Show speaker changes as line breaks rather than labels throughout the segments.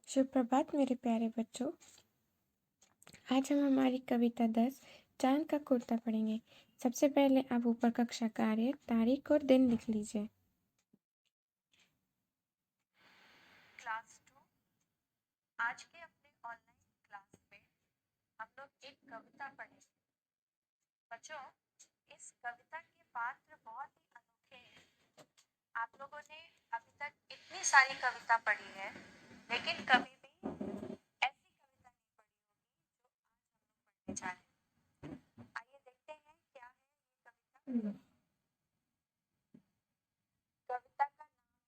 शुभ प्रभात मेरे प्यारे बच्चों। आज हम हमारी कविता 10 चांद का कुर्ता पढ़ेंगे। सबसे पहले आप ऊपर कक्षा कार्य, तारीख और दिन लिख लीजिए।
क्लास 2 आज के अपने ऑनलाइन क्लास में हम लोग एक कविता पढ़ेंगे। बच्चों, इस कविता के पात्र बहुत ही अनोखे हैं। आप लोगों ने अभी तक इतनी सारी कविता पढ़ी है, लेकिन कभी भी ऐसी कविता नहीं पढ़ी होगी जो आज हम लोग पढ़ने जा रहे हैं। आइए देखते हैं क्या है ये कविता। कविता का नाम है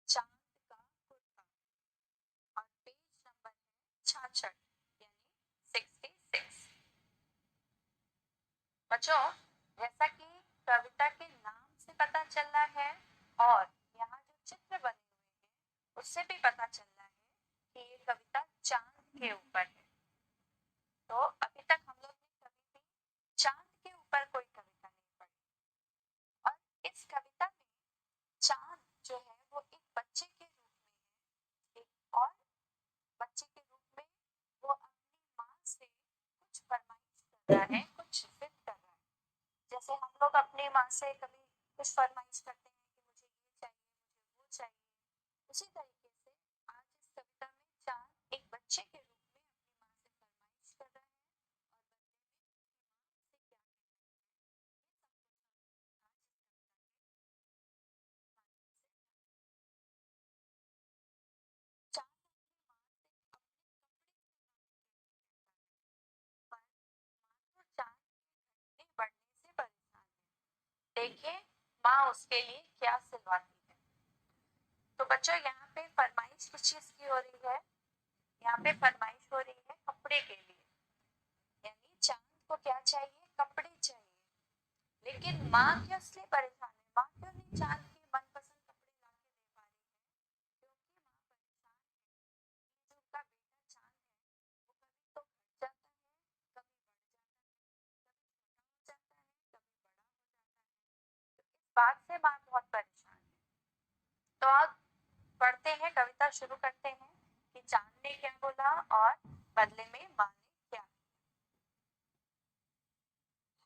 चांद का कुर्ता और पेज नंबर है 66 यानी 66। बच्चों, जैसा कि कविता के नाम से पता चल रहा है और यहाँ जो चित्र बने हुए हैं उससे भी पता चल रहा है कि ये कविता चांद के ऊपर है। तो अभी तक हम लोग ने कभी भी चांद के ऊपर कोई कविता नहीं पढ़ी और इस कविता में चांद जो है वो एक बच्चे के रूप में है, एक और बच्चे के रूप में वो अपनी माँ से कुछ फरमाइश कर रहा है, कुछ जिद कर रहा है। जैसे हम लोग अपनी माँ से कभी कुछ फरमाइश करते हैं कि मुझे ये चाहिए, मुझे वो चाहिए, उसी तरीके से आज इस कविता में चांद एक बच्चे के रूप में अपनी माँ से फरमाइश कर रहा है और बदले में अपनी माँ से क्या कहना है ये सब कुछ हम आज इस कविता के माध्यम से चांद अपनी माँ से अपने कपड़े सिलवाने के लिए कहता है। पर माँ तो चांद के घटने बढ़ने से परेशान है। देखिए माँ उसके लिए क्या सिलवाती है। तो बच्चों, यहाँ पे फरमाइश किस चीज की हो रही है? यहाँ पे फरमाइश हो रही है कपड़े के लिए, यानी चांद को क्या चाहिए? कपड़े चाहिए। लेकिन माँ क्यों इसलिए परेशान है? माँ क्यों नहीं चांद के मनपसंद कपड़े ला के दे पा रही है? क्योंकि माँ परेशान है कि जो उनका बेटा चांद है वो कभी तो घट जाता है, कभी बढ़ जाता है, कभी छोटा हो जाता है, कभी बड़ा हो जाता है। तो इस बात से माँ बहुत परेशान है। तो आप पढ़ते हैं, कविता शुरू करते हैं कि चांद ने क्या बोला और बदले में माँ ने क्या।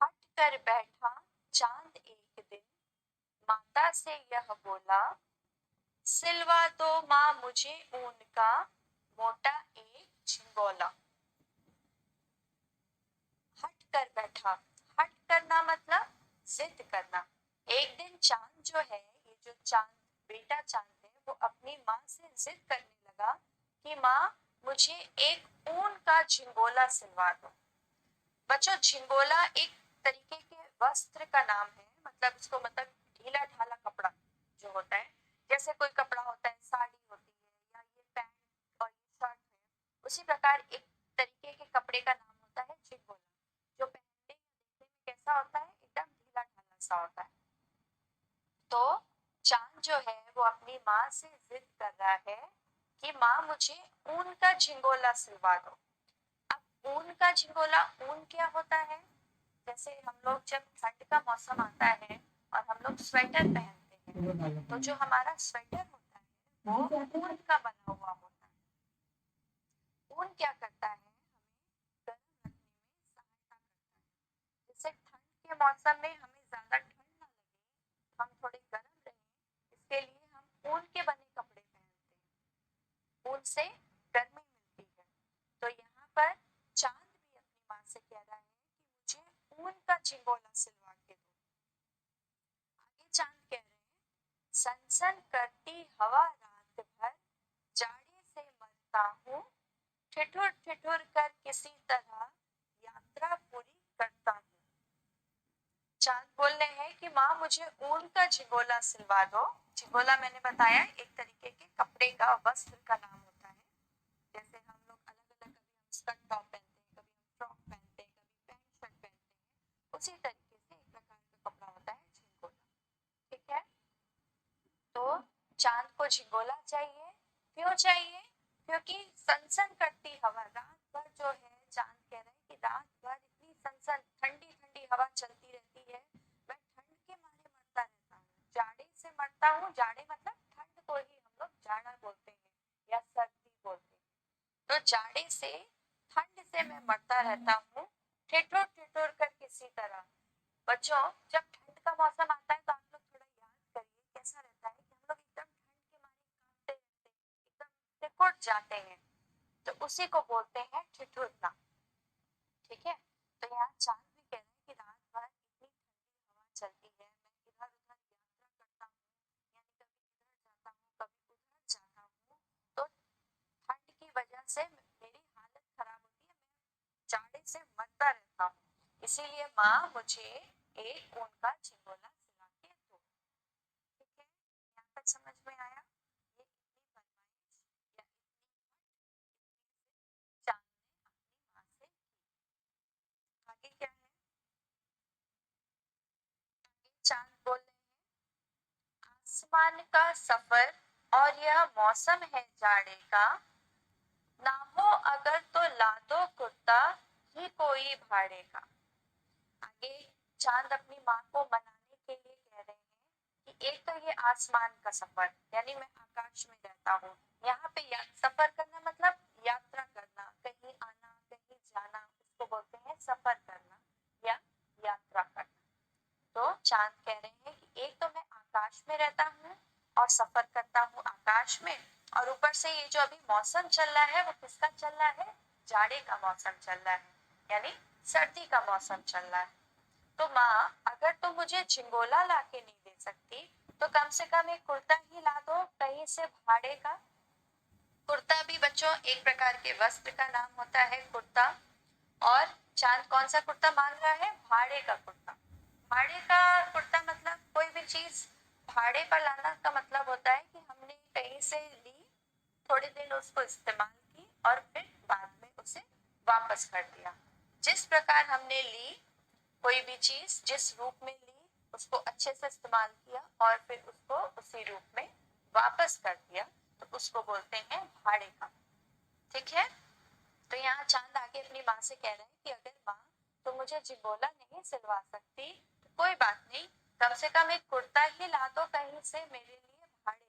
हट कर बैठा चांद एक दिन, माता से यह बोला, सिलवा दो माँ मुझे ऊन का मोटा एक झिंगोला। हट कर बैठा, हट करना मतलब जिद करना। एक दिन चांद जो है, ये जो चांद बेटा चांद है, वो अपनी माँ से जिद करने लगा कि माँ मुझे एक ऊन का झिंगोला सिलवा दो। बच्चों, झिंगोला एक तरीके के वस्त्र का नाम है, मतलब इसको मतलब ढीला ढाला कपड़ा जो होता है। जैसे कोई कपड़ा होता है, साड़ी होती है या ये पैंट और ये शर्ट है, उसी प्रकार एक तरीके के कपड़े का नाम होता है झिंगोला, जो पहनने या देखने में कैसा होता है? एकदम ढीला ढाला सा होता है। तो चांद जो है वो अपनी माँ से जिद कर रहा है कि माँ मुझे ऊन का झिंगोला सिलवा दो। अब ऊन का झिंगोला, ऊन क्या होता है? जैसे हम लोग जब ठंड का मौसम आता है और हम लोग स्वेटर पहनते हैं, तो जो हमारा स्वेटर होता है वो ऊन का बना हुआ होता है। ऊन क्या करता है? हमें गर्म रखने में सहायता करता है। जैसे ठंड के मौसम में हमें ज्यादा ठंड ना लगे, हम थोड़े गर्म रहें, इसके लिए हम ऊन के बने कपड़े पहनते हैं। ऊन से गर्मी मिलती है। तो यहाँ पर चांद भी अपनी माँ से कह रहा है कि मुझे ऊन का झिंगोला सिलवा के दो। आगे चांद कह रहे हैं, सनसन करती हवा रात भर, जाड़े से मरता हूँ, ठिठुर ठिठुर कर किसी तरह यात्रा पूरी करता हूँ। चांद बोल रहे हैं कि माँ मुझे ऊन का झिंगोला सिलवा दो। झिंगोला मैंने बताया एक तरीके के कपड़े का, वस्त्र का नाम होता है। जैसे हम लोग अलग अलग, कभी हम स्कर्ट टॉप पहनते हैं, कभी हम फ्रॉक पहनते हैं, कभी पैंट शर्ट पहनते हैं, उसी तरीके से एक प्रकार का कपड़ा होता है झिंगोला। ठीक है? तो चांद को झिंगोला चाहिए। क्यों चाहिए? क्योंकि सनसन करती हवा रात भर जो है, चांद कह रहे हैं कि रात भर इतनी सनसन ठंडी ठंडी हवा चलती रहती है, मैं ठंड के मारे मरता रहता हूँ, जाड़े से मरता हूँ। जाड़े मतलब ठंड को ही हम लोग जाड़ा बोलते हैं या सर्दी बोलते हैं। तो जाड़े से, ठंड से मैं मरता रहता हूँ, ठिठुर ठिठुर कर किसी तरह। बच्चों, जब ठंड का मौसम आता है तो आप लोग थोड़ा याद करिए कैसा रहता है कि हम लोग एकदम ठंड के मारे कांपते रहते हैं, एकदम सिकुड़ जाते हैं, तो उसी को बोलते हैं ठिठुरना। ठीक है, तो यहाँ चांद भी कह रहे हैं कि रात भर इतनी ठंडी हवा चलती है, मैं इधर उधर यात्रा करता हूँ, यानी कभी इधर जाता हूँ कभी उधर जाता हूँ, तो ठंड की वजह से मेरी हालत खराब होती है, मैं जाड़े से मरता रहता हूँ, इसीलिए माँ मुझे एक ऊन का झिंगोला सिला के दो। ठीक है, यहाँ तक समझ में आया? ये इतनी फरमाइश या चांद ने अपनी माँ से की। आगे क्या है? आगे चांद बोल रहे हैं, आसमान का सफर और यह मौसम है जाड़े का, ना हो अगर तो ला दो कुर्ता ही कोई भाड़े का। आगे चांद अपनी माँ को मनाने के लिए कह रहे हैं कि एक तो ये आसमान का सफर, यानी मैं आकाश में रहता हूँ, यहाँ पे सफर करना मतलब यात्रा करना, कहीं आना कहीं जाना, उसको बोलते हैं सफर करना या यात्रा करना। तो चांद कह रहे हैं कि एक तो मैं आकाश में रहता हूँ और सफर करता हूँ आकाश में, और ऊपर से ये जो अभी मौसम चल रहा है वो किसका चल रहा है? जाड़े का मौसम चल रहा है, यानी सर्दी का मौसम चल रहा है। तो माँ, अगर तुम मुझे झिंगोला ला के नहीं दे सकती तो कम से कम एक कुर्ता ही ला दो कहीं से भाड़े का। कुर्ता भी बच्चों एक प्रकार के वस्त्र का नाम होता है, कुर्ता। और चांद कौन सा कुर्ता मांग रहा है? भाड़े का कुर्ता। भाड़े का कुर्ता मतलब कोई भी चीज भाड़े पर लाना का मतलब होता है कि हमने कहीं से ली, थोड़े दिन उसको इस्तेमाल की और फिर बाद में उसे वापस कर दिया। जिस प्रकार हमने ली कोई भी चीज, जिस रूप में ली उसको अच्छे से इस्तेमाल किया और फिर उसको उसी रूप में वापस कर दिया, तो उसको बोलते हैं भाड़े का। ठीक है, तो यहाँ चांद आगे अपनी माँ से कह रहे हैं कि अगर माँ तुम मुझे झिंगोला नहीं सिलवा सकती तो कोई बात नहीं, कम से कम एक कुर्ता ही ला दो कहीं से मेरे लिए भाड़े।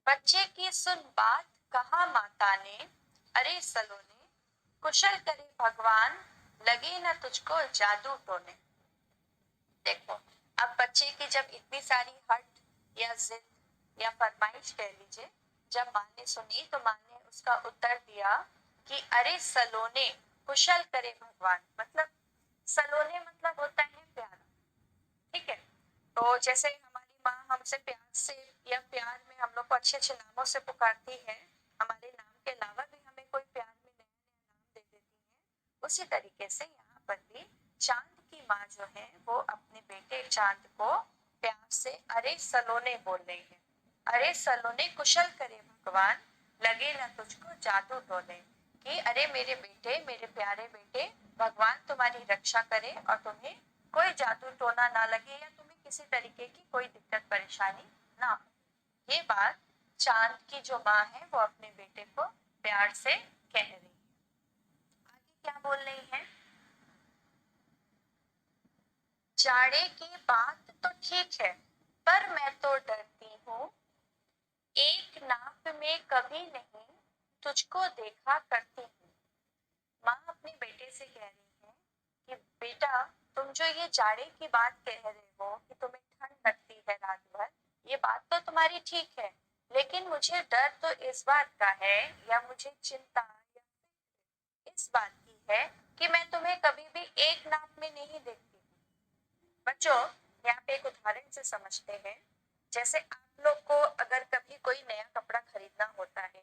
बच्चे की सुन बात कहा माता ने, अरे सलोने कुशल करे भगवान, लगे न तुझको जादू टोने। देखो, अब बच्चे की जब इतनी सारी हट या जिद या फरमाइश कह लीजिए, जब माँ ने सुनी तो माँ ने उसका उत्तर दिया कि अरे सलोने कुशल करे भगवान, मतलब सलोने मतलब होता है प्यारा। ठीक है, तो जैसे हमारी माँ हमसे प्यार से या प्यार में हम लोग को अच्छे अच्छे नामों से पुकारती है, हमारे नाम के अलावा भी हमें कोई प्यार में नया नया नाम दे देती है, उसी तरीके से यहाँ पर भी चांद की माँ जो है वो अपने बेटे चांद को प्यार से अरे सलोने बोल रही है। अरे सलोने कुशल करे भगवान, लगे ना तुझको जादू टोने, कि अरे मेरे बेटे, मेरे प्यारे बेटे, भगवान तुम्हारी रक्षा करे और तुम्हें कोई जादू टोना ना लगे या तुम्हें किसी तरीके की कोई दिक्कत परेशानी ना हो। ये बात चांद की जो माँ है वो अपने बेटे को प्यार से कह रही है। आगे क्या बोल रही है? जाड़े की बात तो ठीक है पर मैं तो डरती हूँ, एक नाप में कभी नहीं तुझको देखा करती हूँ। माँ अपने बेटे से कह रही है कि बेटा, तुम जो ये जाड़े की बात कह रहे हो कि तुम्हें ठंड लगती है रात भर, ये बात तो तुम्हारी ठीक है, लेकिन मुझे डर तो इस बात का है या मुझे चिंता या इस बात की है कि मैं तुम्हें कभी भी एक नाप में नहीं देखती। बच्चों, यहाँ पे एक उदाहरण से समझते हैं। जैसे आप लोग को अगर कभी कोई नया कपड़ा खरीदना होता है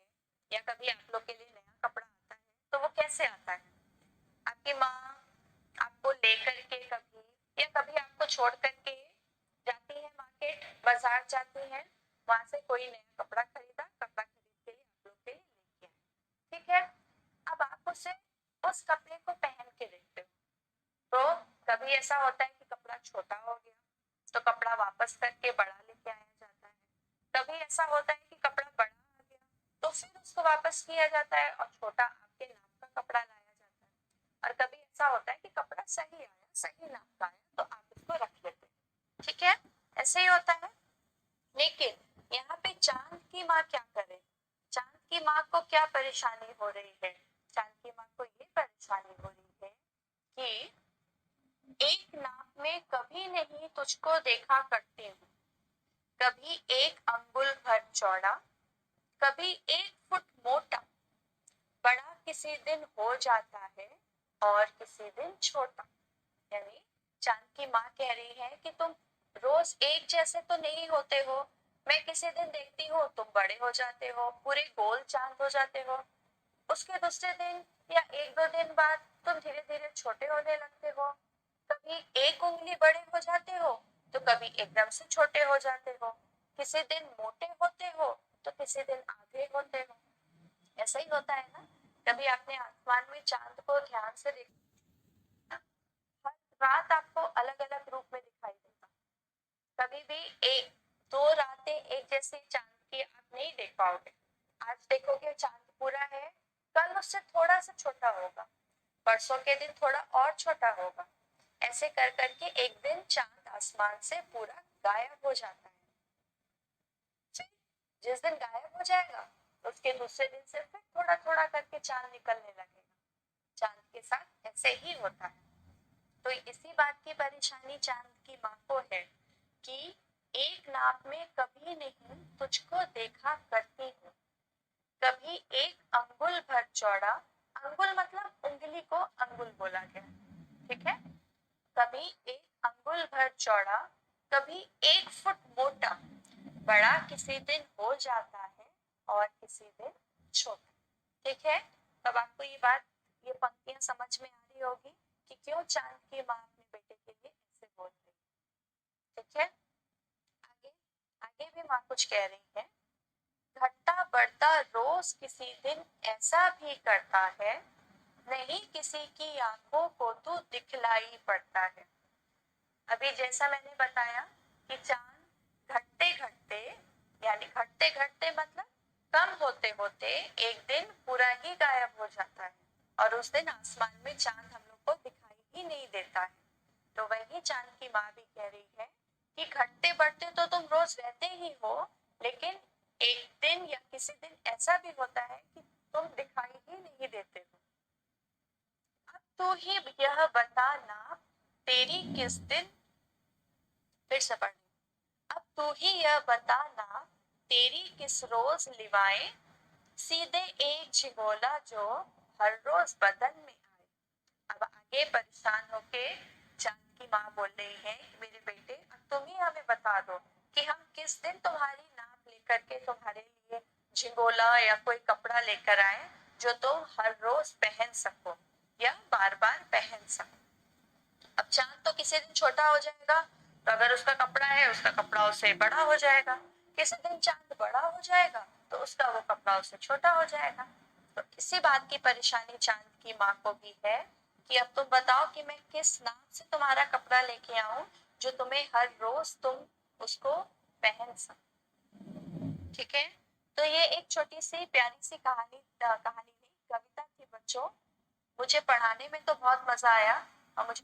या कभी आप लोग के लिए नया कपड़ा आता है तो वो कैसे आता है? आपकी माँ आपको लेकर के कभी या कभी आपको छोड़ करके जाती है मार्केट, बाजार जाती है, वहां से कोई नया कपड़ा खरीदा, कपड़ा खरीद के लिए आप लोग के लिए लेके आए। ठीक है, अब आप उसे उस कपड़े को पहन के देखते हो तो कभी ऐसा होता है कि कपड़ा छोटा हो गया तो कपड़ा वापस करके बड़ा लेके आया जाता है, कभी ऐसा होता है कि कपड़ा बड़ा आ गया तो फिर उसको वापस किया जाता है और छोटा आपके नाप का कपड़ा लाया जाता है, और कभी ऐसा होता है कि कपड़ा सही आया, सही नाप का आया तो आप उसको रख लेते हैं। ठीक है, ऐसे ही होता है। लेकिन यहाँ पे चांद की माँ क्या करे? चांद की माँ को क्या परेशानी हो रही है? चांद की माँ को ये परेशानी हो रही है कि एक नाप में कभी नहीं तुझको देखा करती हूँ, कभी एक अंगुल भर चौड़ा, कभी 1 फुट मोटा, बड़ा किसी दिन हो जाता है और किसी दिन छोटा। यानी चांद की माँ कह रही है कि तुम रोज एक जैसे तो नहीं होते हो, मैं किसी दिन देखती हूँ तुम बड़े हो जाते हो, पूरे गोल चांद हो जाते हो, उसके दूसरे दिन या 1-2 दिन बाद तुम धीरे धीरे छोटे होने लगते हो, कभी 1 उंगली बड़े हो जाते हो तो कभी एकदम से छोटे हो जाते हो, किसी दिन मोटे होते हो तो किसी दिन आधे होते हो। ऐसा ही होता है ना, कभी आपने आसमान में चांद को ध्यान से देखा, हर रात आपको अलग अलग रूप में दिखाई देगा, कभी भी एक 2 रातें एक जैसे चांद की आप नहीं देख पाओगे। आज देखोगे चांद पूरा है, कल उससे थोड़ा सा छोटा होगा, परसों के दिन थोड़ा और छोटा होगा, ऐसे कर करके एक दिन चांद आसमान से पूरा गायब हो जाता है। जिस दिन गायब हो जाएगा उसके दूसरे दिन से फिर थोड़ा थोड़ा करके चांद निकलने लगेगा। चांद के साथ ऐसे ही होता है। तो इसी बात की परेशानी चांद की माँ को है कि एक नाप में कभी नहीं तुझको देखा करती हूँ, कभी 1 अंगुल भर चौड़ा, अंगुल मतलब उंगली को अंगुल बोला गया, ठीक है, कभी 1 अंगुल भर चौड़ा, कभी 1 फुट मोटा, बड़ा किसी दिन हो जाता है और किसी दिन छोटा। ठीक है, तब आपको ये पंक्तियां समझ में आ रही होगी कि क्यों चांद की माँ अपने बेटे के लिए ऐसे बोल रही है। ठीक है, आगे आगे भी माँ कुछ कह रही है, घटता बढ़ता रोज किसी दिन ऐसा भी करता है, नहीं किसी की आंखों को तू दिखलाई पड़ता है। अभी जैसा मैंने बताया कि चांद घटते घटते, यानी घटते घटते मतलब कम होते होते एक दिन पूरा ही गायब हो जाता है और उस दिन आसमान में चांद हम लोग को दिखाई ही नहीं देता है। तो वही चांद की माँ भी कह रही है कि घटते बढ़ते तो तुम रोज रहते ही हो, लेकिन एक दिन या किसी दिन ऐसा भी होता है कि तुम दिखाई ही नहीं देते हो। अब तू ही यह बता ना तेरी किस दिन, फिर से पढ़, अब तू ही यह बता ना तेरी किस रोज लिवाए, सीधे एक झिगोला जो हर रोज बदन में आए। अब आगे परेशान होके चांद की माँ बोल रही है, मेरे बेटे अब तुम ही हमें बता दो कि हम किस दिन तुम्हारी नाप लेकर के तुम्हारे लिए झिगोला या कोई कपड़ा लेकर आए जो तुम हर रोज पहन सको या बार बार पहन सको। अब चांद तो किसी दिन छोटा हो जाएगा, तो अगर उसका कपड़ा है उसका कपड़ा उससे बड़ा हो जाएगा, किसी दिन चांद बड़ा हो जाएगा तो उसका वो कपड़ा उससे छोटा हो जाएगा। तो इसी बात की परेशानी चांद की माँ को भी है कि अब तुम बताओ कि मैं किस नाम से तुम्हारा कपड़ा लेके आऊं जो तुम्हें हर रोज तुम उसको पहन सको। ठीक है, तो ये एक छोटी सी प्यारी सी कहानी नहीं कविता थी बच्चों। मुझे पढ़ाने में तो बहुत मजा आया और मुझे